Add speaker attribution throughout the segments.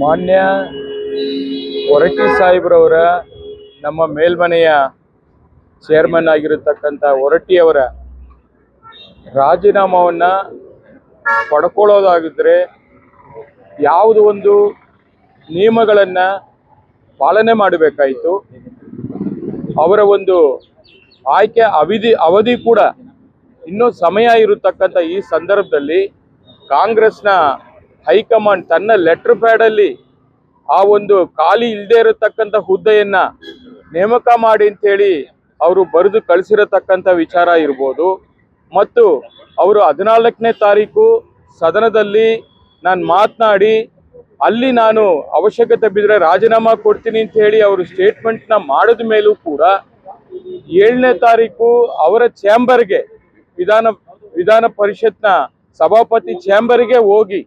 Speaker 1: ಮಾನ್ಯ ಹೊರಟ್ಟಿ ಸಾಹೇಬ್ರವರ ನಮ್ಮ ಮೇಲ್ಮನೆಯ ಚೇರ್ಮನ್ ಆಗಿರತಕ್ಕಂಥ ಹೊರಟ್ಟಿಯವರ ರಾಜೀನಾಮವನ್ನು ಪಡ್ಕೊಳ್ಳೋದಾಗಿದ್ದರೆ ಯಾವುದು ಒಂದು ನಿಯಮಗಳನ್ನು ಪಾಲನೆ ಮಾಡಬೇಕಾಯಿತು. ಅವರ ಒಂದು ಆಯ್ಕೆ ಅವಧಿ ಕೂಡ ಇನ್ನೂ ಸಮಯ ಇರತಕ್ಕಂಥ ಈ ಸಂದರ್ಭದಲ್ಲಿ ಕಾಂಗ್ರೆಸ್ನ ಹೈಕಮಾಂಡ್ ತನ್ನ ಲೆಟರ್ ಪ್ಯಾಡಲ್ಲಿ ಆ ಒಂದು ಖಾಲಿ ಇಲ್ಲದೆ ಇರತಕ್ಕಂಥ ಹುದ್ದೆಯನ್ನು ನೇಮಕ ಮಾಡಿ ಅಂತೇಳಿ ಅವರು ಬರೆದು ಕಳಿಸಿರತಕ್ಕಂಥ ವಿಚಾರ ಇರ್ಬೋದು. ಮತ್ತು ಅವರು 14ನೇ ತಾರೀಕು ಸದನದಲ್ಲಿ ನಾನು ಮಾತನಾಡಿ ಅಲ್ಲಿ ನಾನು ಅವಶ್ಯಕತೆ ಬಿದ್ದರೆ ರಾಜೀನಾಮೆ ಕೊಡ್ತೀನಿ ಅಂತ ಹೇಳಿ ಅವರು ಸ್ಟೇಟ್ಮೆಂಟ್ನ ಮಾಡಿದ ಮೇಲೂ ಕೂಡ 7ನೇ ತಾರೀಕು ಅವರ ಚಾಂಬರ್ಗೆ ವಿಧಾನ ಪರಿಷತ್ನ ಸಭಾಪತಿ ಚಾಂಬರ್ಗೆ ಹೋಗಿ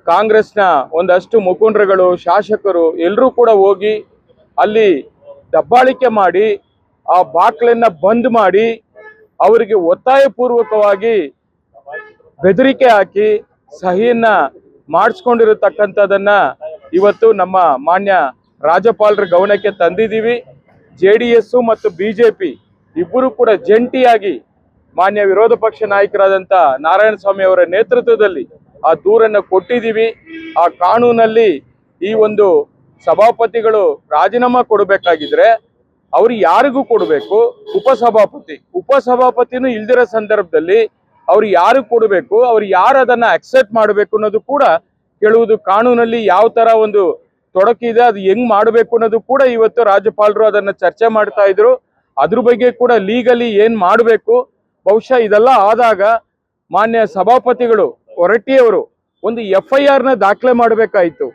Speaker 1: ಕಾಂಗ್ರೆಸ್ನ ಒಂದಷ್ಟು ಮುಖಂಡರುಗಳು ಶಾಸಕರು ಎಲ್ಲರೂ ಕೂಡ ಹೋಗಿ ಅಲ್ಲಿ ದಬ್ಬಾಳಿಕೆ ಮಾಡಿ ಆ ಬಾಕ್ಲನ್ನ ಬಂದ್ ಮಾಡಿ ಅವರಿಗೆ ಒತ್ತಾಯಪೂರ್ವಕವಾಗಿ ಬೆದರಿಕೆ ಹಾಕಿ ಸಹಿಯನ್ನ ಮಾಡಿಸ್ಕೊಂಡಿರತಕ್ಕಂಥದ್ದನ್ನ ಇವತ್ತು ನಮ್ಮ ಮಾನ್ಯ ರಾಜ್ಯಪಾಲರ ಗಮನಕ್ಕೆ ತಂದಿದ್ದೀವಿ. JDS ಮತ್ತು BJP ಇಬ್ಬರು ಕೂಡ ಜಂಟಿಯಾಗಿ ಮಾನ್ಯ ವಿರೋಧ ಪಕ್ಷ ನಾಯಕರಾದಂಥ ನಾರಾಯಣಸ್ವಾಮಿ ಅವರ ನೇತೃತ್ವದಲ್ಲಿ ಆ ದೂರನ್ನು ಕೊಟ್ಟಿದ್ದೀವಿ. ಆ ಕಾನೂನಲ್ಲಿ ಈ ಒಂದು ಸಭಾಪತಿಗಳು ರಾಜೀನಾಮೆ ಕೊಡಬೇಕಾಗಿದ್ರೆ ಅವರು ಯಾರಿಗೂ ಕೊಡಬೇಕು? ಉಪಸಭಾಪತಿನೂ ಇಲ್ದಿರೋ ಸಂದರ್ಭದಲ್ಲಿ ಅವ್ರು ಯಾರು ಕೊಡಬೇಕು? ಅವ್ರು ಯಾರು ಅದನ್ನ ಅಕ್ಸೆಪ್ಟ್ ಮಾಡಬೇಕು ಅನ್ನೋದು ಕೂಡ ಕೇಳುವುದು. ಕಾನೂನಲ್ಲಿ ಯಾವ ತರ ಒಂದು ತೊಡಕಿದೆ, ಅದು ಹೆಂಗ್ ಮಾಡಬೇಕು ಅನ್ನೋದು ಕೂಡ ಇವತ್ತು ರಾಜ್ಯಪಾಲರು ಅದನ್ನ ಚರ್ಚೆ ಮಾಡ್ತಾ ಇದ್ರು. ಅದ್ರ ಬಗ್ಗೆ ಕೂಡ ಲೀಗಲಿ ಏನ್ ಮಾಡಬೇಕು, ಬಹುಶಃ ಇದೆಲ್ಲ ಆದಾಗ ಮಾನ್ಯ ಸಭಾಪತಿಗಳು ಹೊರಟ್ಟಿಯವರು ಒಂದು FIR ನ ದಾಖಲೆ ಮಾಡಬೇಕಾಯಿತು.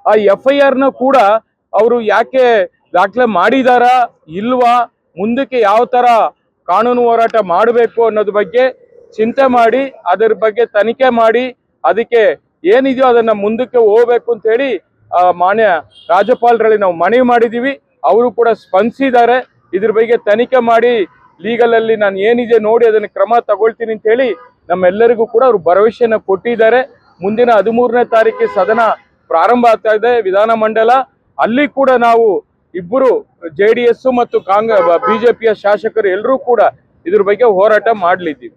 Speaker 1: ಆ FIR ನ ಕೂಡ ಅವರು ಯಾಕೆ ದಾಖಲೆ ಮಾಡಿದಾರಾ ಇಲ್ವಾ, ಮುಂದಕ್ಕೆ ಯಾವ ತರ ಕಾನೂನು ಹೋರಾಟ ಮಾಡಬೇಕು ಅನ್ನೋದ್ರ ಬಗ್ಗೆ ಚಿಂತೆ ಮಾಡಿ ಅದರ ಬಗ್ಗೆ ತನಿಖೆ ಮಾಡಿ ಅದಕ್ಕೆ ಏನಿದೆಯೋ ಅದನ್ನ ಮುಂದಕ್ಕೆ ಹೋಗ್ಬೇಕು ಅಂತ ಹೇಳಿ ಮಾನ್ಯ ರಾಜ್ಯಪಾಲರಲ್ಲಿ ನಾವು ಮನವಿ ಮಾಡಿದೀವಿ. ಅವರು ಕೂಡ ಸ್ಪಂದಿಸಿದ್ದಾರೆ. ಇದ್ರ ಬಗ್ಗೆ ತನಿಖೆ ಮಾಡಿ ಲೀಗಲ್ ಅಲ್ಲಿ ನಾನು ಏನಿದೆ ನೋಡಿ ಅದನ್ನ ಕ್ರಮ ತಗೊಳ್ತೀನಿ ಅಂತ ಹೇಳಿ ನಮ್ಮೆಲ್ಲರಿಗೂ ಕೂಡ ಅವರು ಭರವಸೆಯನ್ನು ಕೊಟ್ಟಿದ್ದಾರೆ. ಮುಂದಿನ 13ನೇ ತಾರೀಕಿಗೆ ಸದನ ಪ್ರಾರಂಭ ಆಗ್ತಾ ಇದೆ, ವಿಧಾನಮಂಡಲ. ಅಲ್ಲಿ ಕೂಡ ನಾವು ಇಬ್ಬರು JDS ಮತ್ತು BJPಯ ಶಾಸಕರು ಎಲ್ಲರೂ ಕೂಡ ಇದ್ರ ಬಗ್ಗೆ ಹೋರಾಟ ಮಾಡಲಿದ್ದೀವಿ.